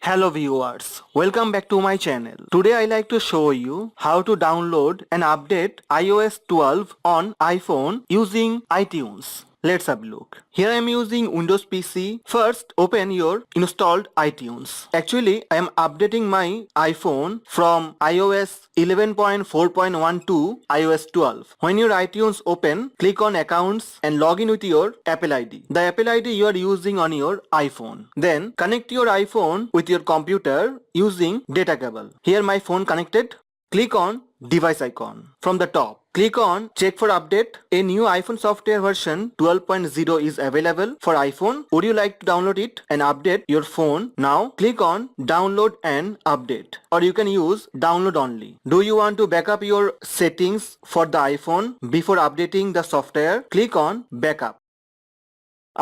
Hello viewers, welcome back to my channel. Today I like to show you how to download and update iOS 12 on iPhone using iTunes. Let's have a look. Here I am using Windows PC. First, open your installed iTunes. Actually, I am updating my iPhone from iOS 11.4.1 to iOS 12. When your iTunes open, click on Accounts and log in with your Apple ID. The Apple ID you are using on your iPhone. Then, connect your iPhone with your computer using data cable. Here my phone connected. Click on device icon. From the top, click on check for update. A new iPhone software version 12.0 is available for iPhone. Would you like to download it and update your phone? Now click on download and update, or you can use download only. Do you want to backup your settings for the iPhone before updating the software? Click on backup.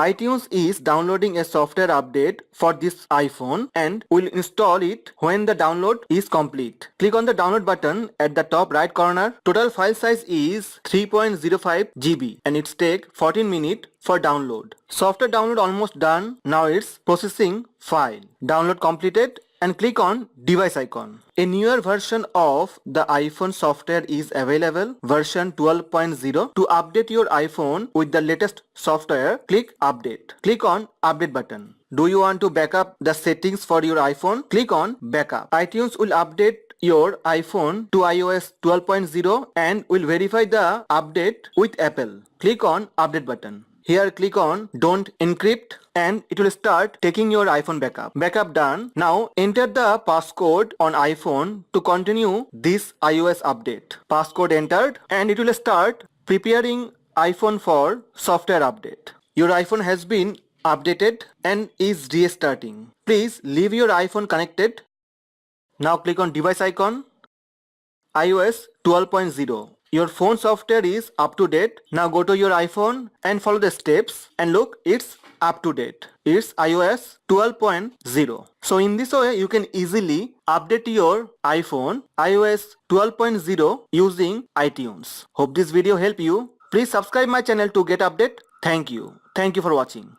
iTunes is downloading a software update for this iPhone and will install it when the download is complete. Click on the download button at the top right corner. Total file size is 3.05 GB and it's take 14 minutes for download. Software download almost done. Now it's processing file. Download completed and click on device icon. A newer version of the iPhone software is available, version 12.0. To update your iPhone with the latest software, click update. Click on update button. Do you want to backup the settings for your iPhone? Click on backup. iTunes will update your iPhone to iOS 12.0 and will verify the update with Apple. Click on update button. Here click on don't encrypt and it will start taking your iPhone backup. Backup done. Now enter the passcode on iPhone to continue this iOS update. Passcode entered and it will start preparing iPhone for software update. Your iPhone has been updated and is restarting. Please leave your iPhone connected. Now click on device icon. iOS 12.0. Your phone software is up to date. Now go to your iPhone and follow the steps and look, it's up to date. It's iOS 12.0. So in this way you can easily update your iPhone iOS 12.0 using iTunes. Hope this video helped you. Please subscribe my channel to get update. Thank you. Thank you for watching.